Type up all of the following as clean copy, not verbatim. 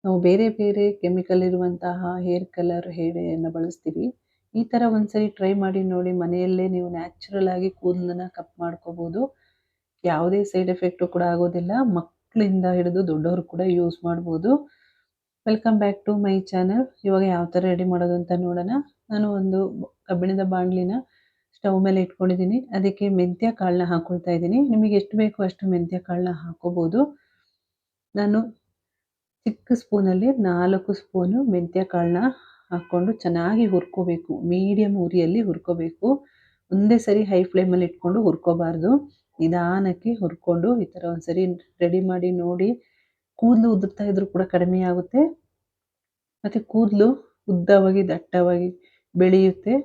ನಾವು ಬೇರೆ ಬೇರೆ ಕೆಮಿಕಲ್ ಇರುವಂತಹ ಹೇರ್ ಕಲರ್, ಹೇರ್ ಡೈಯನ್ನು ಬಳಸ್ತೀವಿ. ಈ ಥರ ಒಂದ್ಸರಿ ಟ್ರೈ ಮಾಡಿ ನೋಡಿ. ಮನೆಯಲ್ಲೇ ನೀವು ನ್ಯಾಚುರಲ್ ಆಗಿ ಕೂದಲನ್ನ ಕಟ್ ಮಾಡ್ಕೋಬೋದು. ಯಾವುದೇ ಸೈಡ್ ಎಫೆಕ್ಟು ಕೂಡ ಆಗೋದಿಲ್ಲ. ಮಕ್ಕಳಿಂದ ಹಿಡಿದು ದೊಡ್ಡವರು ಕೂಡ ಯೂಸ್ ಮಾಡ್ಬೋದು. Welcome back to my channel. ಇವಾಗ ಯಾವ ಥರ ರೆಡಿ ಮಾಡೋದು ಅಂತ ನೋಡೋಣ. ನಾನು ಒಂದು ಕಬ್ಬಿಣದ ಬಾಣಲಿನ ಸ್ಟವ್ ಮೇಲೆ ಇಟ್ಕೊಂಡಿದ್ದೀನಿ. ಅದಕ್ಕೆ ಮೆಂತ್ಯ ಕಾಳನ್ನ ಹಾಕ್ಕೊಳ್ತಾ ಇದ್ದೀನಿ. ನಿಮಗೆ ಎಷ್ಟು ಬೇಕೋ ಅಷ್ಟು ಮೆಂತ್ಯ ಕಾಳನ್ನ ಹಾಕೋಬೋದು. ನಾನು ಚಿಕ್ಕ ಸ್ಪೂನಲ್ಲಿ 4 ಸ್ಪೂನು ಮೆಂತ್ಯ ಕಾಳನ್ನ ಹಾಕ್ಕೊಂಡು ಚೆನ್ನಾಗಿ ಹುರ್ಕೋಬೇಕು. ಮೀಡಿಯಮ್ ಉರಿಯಲ್ಲಿ ಹುರ್ಕೋಬೇಕು. ಒಂದೇ ಸರಿ ಹೈ ಫ್ಲೇಮಲ್ಲಿ ಇಟ್ಕೊಂಡು ಹುರ್ಕೋಬಾರ್ದು. ನಿಧಾನಕ್ಕೆ ಹುರ್ಕೊಂಡು ಈ ಥರ ಒಂದ್ಸರಿ ರೆಡಿ ಮಾಡಿ ನೋಡಿ. ಕೂದಲು ಉದುರ್ತಾ ಇದ್ರೂ ಕೂಡ ಕಡಿಮೆ ಆಗುತ್ತೆ. ಮತ್ತು ಕೂದಲು ಉದ್ದವಾಗಿ ದಟ್ಟವಾಗಿ ಬೆಳೆಯುತ್ತೆ.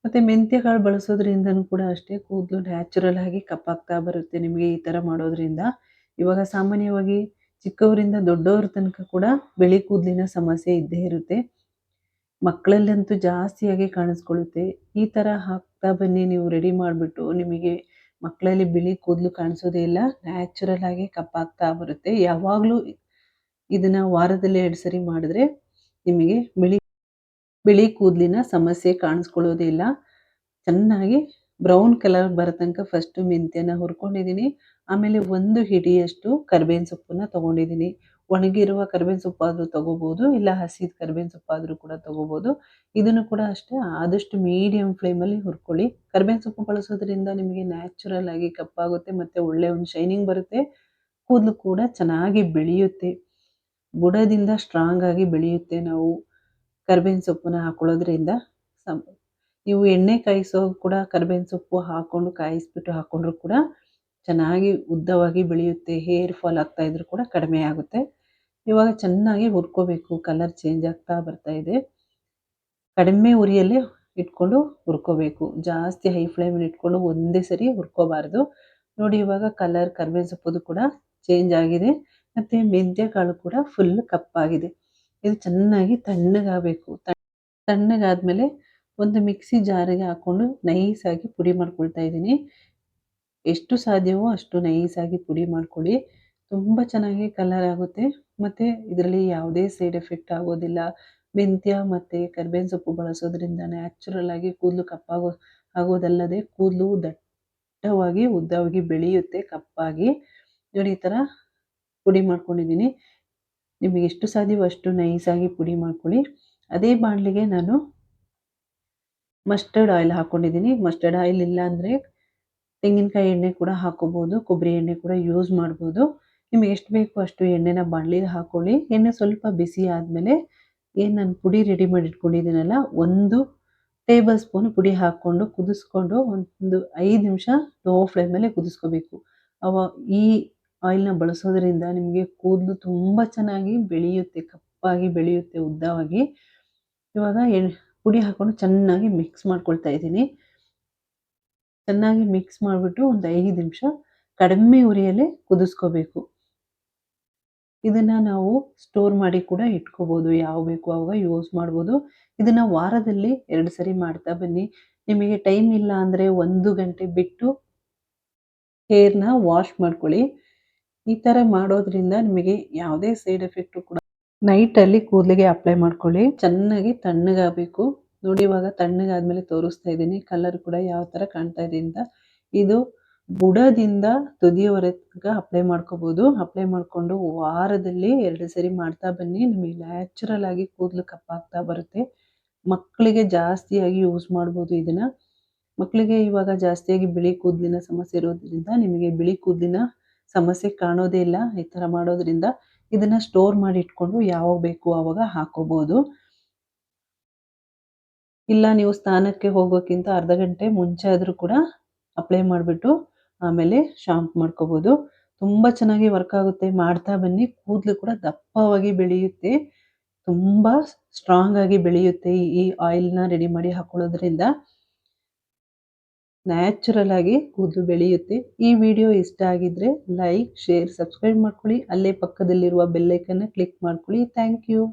ಮತ್ತು ಮೆಂತ್ಯ ಕಾಳು ಬಳಸೋದ್ರಿಂದನೂ ಕೂಡ ಅಷ್ಟೇ ಕೂದಲು ನ್ಯಾಚುರಲ್ ಆಗಿ ಕಪ್ಪಾಗ್ತಾ ಬರುತ್ತೆ ನಿಮಗೆ ಈ ಥರ ಮಾಡೋದ್ರಿಂದ. ಇವಾಗ ಸಾಮಾನ್ಯವಾಗಿ ಚಿಕ್ಕವರಿಂದ ದೊಡ್ಡವ್ರ ತನಕ ಕೂಡ ಬಿಳಿ ಕೂದಲಿನ ಸಮಸ್ಯೆ ಇದ್ದೇ ಇರುತ್ತೆ. ಮಕ್ಕಳಲ್ಲಂತೂ ಜಾಸ್ತಿಯಾಗಿ ಕಾಣಿಸ್ಕೊಳ್ಳುತ್ತೆ. ಈ ಥರ ಹಾಕ್ತಾ ಬನ್ನಿ, ನೀವು ರೆಡಿ ಮಾಡಿಬಿಟ್ಟು ನಿಮಗೆ ಮಕ್ಕಳಲ್ಲಿ ಬಿಳಿ ಕೂದಲು ಕಾಣಿಸೋದೇ ಇಲ್ಲ. ನ್ಯಾಚುರಲ್ ಆಗಿ ಕಪ್ಪಾಗ್ತಾ ಬರುತ್ತೆ. ಯಾವಾಗಲೂ ಇದನ್ನು ವಾರದಲ್ಲಿ 2 ಸರಿ ಮಾಡಿದ್ರೆ ನಿಮಗೆ ಬಿಳಿ ಕೂದಲಿನ ಸಮಸ್ಯೆ ಕಾಣಿಸ್ಕೊಳ್ಳೋದೇ ಇಲ್ಲ. ಚೆನ್ನಾಗಿ ಬ್ರೌನ್ ಕಲರ್ ಬರೋ ತನಕ ಫಸ್ಟು ಮೆಂತ್ಯನ ಹುರ್ಕೊಂಡಿದ್ದೀನಿ. ಆಮೇಲೆ 1 ಹಿಡಿಯಷ್ಟು ಕರಿಬೇವಿನ ಸೊಪ್ಪನ್ನ ತೊಗೊಂಡಿದ್ದೀನಿ. ಒಣಗಿರುವ ಕರಿಬೇವಿನ ಸೊಪ್ಪಾದರೂ ತೊಗೋಬೋದು, ಇಲ್ಲ ಹಸಿದ ಕರಿಬೇವಿನ ಸೊಪ್ಪಾದರೂ ಕೂಡ ತೊಗೋಬೋದು. ಇದನ್ನು ಕೂಡ ಅಷ್ಟೇ ಆದಷ್ಟು ಮೀಡಿಯಮ್ ಫ್ಲೇಮಲ್ಲಿ ಹುರ್ಕೊಳ್ಳಿ. ಕರಿಬೇವಿನ ಸೊಪ್ಪು ಬಳಸೋದ್ರಿಂದ ನಿಮಗೆ ನ್ಯಾಚುರಲ್ ಆಗಿ ಕಪ್ಪಾಗುತ್ತೆ ಮತ್ತು ಒಳ್ಳೆಯ ಒಂದು ಶೈನಿಂಗ್ ಬರುತ್ತೆ. ಕೂದಲು ಕೂಡ ಚೆನ್ನಾಗಿ ಬೆಳೆಯುತ್ತೆ. ಬುಡದಿಂದ ಸ್ಟ್ರಾಂಗ್ ಆಗಿ ಬೆಳೆಯುತ್ತೆ ನಾವು ಕರಿಬೇವಿನ ಸೊಪ್ಪನ್ನ ಹಾಕೊಳ್ಳೋದ್ರಿಂದ. ನೀವು ಎಣ್ಣೆ ಕಾಯಿಸೋ ಕೂಡ ಕರಿಬೇವಿನ ಸೊಪ್ಪು ಹಾಕ್ಕೊಂಡು ಕಾಯಿಸ್ಬಿಟ್ಟು ಹಾಕ್ಕೊಂಡ್ರೂ ಕೂಡ ಚೆನ್ನಾಗಿ ಉದ್ದವಾಗಿ ಬೆಳೆಯುತ್ತೆ. ಹೇರ್ ಫಾಲ್ ಆಗ್ತಾ ಇದ್ರೂ ಕೂಡ ಕಡಿಮೆ ಆಗುತ್ತೆ. ಇವಾಗ ಚೆನ್ನಾಗಿ ಹುರ್ಕೋಬೇಕು. ಕಲರ್ ಚೇಂಜ್ ಆಗ್ತಾ ಬರ್ತಾ ಇದೆ. ಕಡಿಮೆ ಉರಿಯಲ್ಲೇ ಇಟ್ಕೊಂಡು ಹುರ್ಕೋಬೇಕು. ಜಾಸ್ತಿ ಹೈ ಫ್ಲೇಮಲ್ಲಿ ಇಟ್ಕೊಂಡು ಒಂದೇ ಸರಿ ಹುರ್ಕೋಬಾರ್ದು. ನೋಡಿ, ಇವಾಗ ಕಲರ್ ಕರಿಬೇವಿನ ಸೊಪ್ಪದು ಕೂಡ ಚೇಂಜ್ ಆಗಿದೆ ಮತ್ತು ಮೆಂತ್ಯ ಕಾಳು ಕೂಡ ಫುಲ್ ಕಪ್ಪಾಗಿದೆ. ಇದು ಚೆನ್ನಾಗಿ ತಣ್ಣಗಾಗಬೇಕು. ತಣ್ಣಗಾದ್ಮೇಲೆ ಒಂದು ಮಿಕ್ಸಿ ಜಾರಿಗೆ ಹಾಕ್ಕೊಂಡು ನೈಸಾಗಿ ಪುಡಿ ಮಾಡ್ಕೊಳ್ತಾ ಇದ್ದೀನಿ. ಎಷ್ಟು ಸಾಧ್ಯವೋ ಅಷ್ಟು ನೈಸಾಗಿ ಪುಡಿ ಮಾಡ್ಕೊಳ್ಳಿ. ತುಂಬ ಚೆನ್ನಾಗಿ ಕಲರ್ ಆಗುತ್ತೆ ಮತ್ತು ಇದರಲ್ಲಿ ಯಾವುದೇ ಸೈಡ್ ಎಫೆಕ್ಟ್ ಆಗೋದಿಲ್ಲ. ಮೆಂತ್ಯ ಮತ್ತು ಕರಿಬೇವಿನ ಸೊಪ್ಪು ಬಳಸೋದ್ರಿಂದ ನ್ಯಾಚುರಲ್ ಆಗಿ ಕೂದಲು ಆಗೋದಲ್ಲದೆ ಕೂದಲು ದಟ್ಟವಾಗಿ ಉದ್ದವಾಗಿ ಬೆಳೆಯುತ್ತೆ ಕಪ್ಪಾಗಿ. ನೋಡಿ, ಈ ಥರ ಪುಡಿ ಮಾಡ್ಕೊಂಡಿದ್ದೀನಿ. ನಿಮಗೆ ಎಷ್ಟು ಸಾಧ್ಯವೋ ಅಷ್ಟು ನೈಸಾಗಿ ಪುಡಿ ಮಾಡ್ಕೊಳ್ಳಿ. ಅದೇ ಬಾಣಲಿಗೆ ನಾನು ಮಸ್ಟರ್ಡ್ ಆಯಿಲ್ ಹಾಕ್ಕೊಂಡಿದ್ದೀನಿ. ಮಸ್ಟರ್ಡ್ ಆಯಿಲ್ ಇಲ್ಲ ಅಂದರೆ ತೆಂಗಿನಕಾಯಿ ಎಣ್ಣೆ ಕೂಡ ಹಾಕೋಬೋದು, ಕೊಬ್ಬರಿ ಎಣ್ಣೆ ಕೂಡ ಯೂಸ್ ಮಾಡ್ಬೋದು. ನಿಮಗೆ ಎಷ್ಟು ಬೇಕೋ ಅಷ್ಟು ಎಣ್ಣೆನ ಬಾಣಲಿಗೆ ಹಾಕ್ಕೊಳ್ಳಿ. ಎಣ್ಣೆ ಸ್ವಲ್ಪ ಬಿಸಿ ಆದಮೇಲೆ ಏನು ನಾನು ಪುಡಿ ರೆಡಿ ಮಾಡಿ ಇಟ್ಕೊಂಡಿದ್ದೀನಲ್ಲ, 1 ಟೇಬಲ್ ಸ್ಪೂನ್ ಪುಡಿ ಹಾಕ್ಕೊಂಡು ಕುದಿಸ್ಕೊಂಡು ಒಂದು 5 ನಿಮಿಷ ಲೋ ಫ್ಲೇಮಲ್ಲಿ ಕುದಿಸ್ಕೋಬೇಕು. ಈ ಆಯಿಲ್ನ ಬಳಸೋದ್ರಿಂದ ನಿಮಗೆ ಕೂದಲು ತುಂಬ ಚೆನ್ನಾಗಿ ಬೆಳೆಯುತ್ತೆ, ಕಪ್ಪಾಗಿ ಬೆಳೆಯುತ್ತೆ, ಉದ್ದವಾಗಿ. ಇವಾಗ ಪುಡಿ ಹಾಕ್ಕೊಂಡು ಚೆನ್ನಾಗಿ ಮಿಕ್ಸ್ ಮಾಡ್ಕೊಳ್ತಾ ಇದ್ದೀನಿ. ಚೆನ್ನಾಗಿ ಮಿಕ್ಸ್ ಮಾಡಿಬಿಟ್ಟು ಒಂದು 5 ನಿಮಿಷ ಕಡಿಮೆ ಉರಿಯಲ್ಲೇ ಕುದಿಸ್ಕೋಬೇಕು. ಇದನ್ನು ನಾವು ಸ್ಟೋರ್ ಮಾಡಿ ಕೂಡ ಇಟ್ಕೋಬೋದು. ಯಾವ ಬೇಕು ಆವಾಗ ಯೂಸ್ ಮಾಡ್ಬೋದು. ಇದನ್ನು ವಾರದಲ್ಲಿ 2 ಸರಿ ಮಾಡ್ತಾ ಬನ್ನಿ. ನಿಮಗೆ ಟೈಮ್ ಇಲ್ಲ ಅಂದರೆ 1 ಗಂಟೆ ಬಿಟ್ಟು ಹೇರ್ನ ವಾಶ್ ಮಾಡ್ಕೊಳ್ಳಿ. ಈ ಥರ ಮಾಡೋದ್ರಿಂದ ನಿಮಗೆ ಯಾವುದೇ ಸೈಡ್ ಎಫೆಕ್ಟು ಕೂಡ. ನೈಟಲ್ಲಿ ಕೂದಲಿಗೆ ಅಪ್ಲೈ ಮಾಡ್ಕೊಳ್ಳಿ. ಚೆನ್ನಾಗಿ ತಣ್ಣಗಾಗಬೇಕು. ನೋಡಿ, ಇವಾಗ ತಣ್ಣಗಾದ್ಮೇಲೆ ತೋರಿಸ್ತಾ ಇದ್ದೀನಿ. ಕಲರ್ ಕೂಡ ಯಾವ ಥರ ಕಾಣ್ತಾ ಇದೆ ಅಂತ. ಇದು ಬುಡದಿಂದ ತುದಿಯವರೆಗೆ ಅಪ್ಲೈ ಮಾಡ್ಕೋಬೋದು. ಅಪ್ಲೈ ಮಾಡಿಕೊಂಡು ವಾರದಲ್ಲಿ 2 ಸರಿ ಮಾಡ್ತಾ ಬನ್ನಿ. ನಿಮಗೆ ನ್ಯಾಚುರಲ್ ಆಗಿ ಕೂದಲು ಕಪ್ಪಾಗ್ತಾ ಬರುತ್ತೆ. ಮಕ್ಕಳಿಗೆ ಜಾಸ್ತಿಯಾಗಿ ಯೂಸ್ ಮಾಡ್ಬೋದು ಇದನ್ನು. ಮಕ್ಕಳಿಗೆ ಇವಾಗ ಜಾಸ್ತಿಯಾಗಿ ಬಿಳಿ ಕೂದಲಿನ ಸಮಸ್ಯೆ ಇರೋದ್ರಿಂದ ನಿಮಗೆ ಬಿಳಿ ಕೂದಲಿನ ಸಮಸ್ಯೆ ಕಾಣೋದೇ ಇಲ್ಲ ಈ ಥರ ಮಾಡೋದ್ರಿಂದ. ಇದನ್ನು ಸ್ಟೋರ್ ಮಾಡಿ ಇಟ್ಕೊಂಡು ಯಾವಾಗ ಬೇಕು ಆವಾಗ ಹಾಕೋಬೋದು. ಇಲ್ಲ ನೀವು ಸ್ನಾನಕ್ಕೆ ಹೋಗೋಕ್ಕಿಂತ ಅರ್ಧ ಗಂಟೆ ಮುಂಚೆ ಆದರೂ ಕೂಡ ಅಪ್ಲೈ ಮಾಡಿಬಿಟ್ಟು ಆಮೇಲೆ ಶಾಂಪು ಮಾಡ್ಕೋಬೋದು. ತುಂಬ ಚೆನ್ನಾಗಿ ವರ್ಕ್ ಆಗುತ್ತೆ. ಮಾಡ್ತಾ ಬನ್ನಿ. ಕೂದಲು ಕೂಡ ದಪ್ಪವಾಗಿ ಬೆಳೆಯುತ್ತೆ, ತುಂಬ ಸ್ಟ್ರಾಂಗ್ ಆಗಿ ಬೆಳೆಯುತ್ತೆ. ಈ ಆಯಿಲ್ನ ರೆಡಿ ಮಾಡಿ ಹಾಕೊಳ್ಳೋದ್ರಿಂದ ನ್ಯಾಚುರಲ್ ಆಗಿ ಕೂದಲು ಬೆಳೆಯುತ್ತೆ. ಈ ವಿಡಿಯೋ ಇಷ್ಟ ಆಗಿದ್ರೆ ಲೈಕ್, ಶೇರ್, ಸಬ್ಸ್ಕ್ರೈಬ್ ಮಾಡ್ಕೊಳ್ಳಿ. ಅಲ್ಲೇ ಪಕ್ಕದಲ್ಲಿರುವ ಬೆಲ್ ಐಕನ್ನ ಕ್ಲಿಕ್ ಮಾಡ್ಕೊಳ್ಳಿ. Thank you.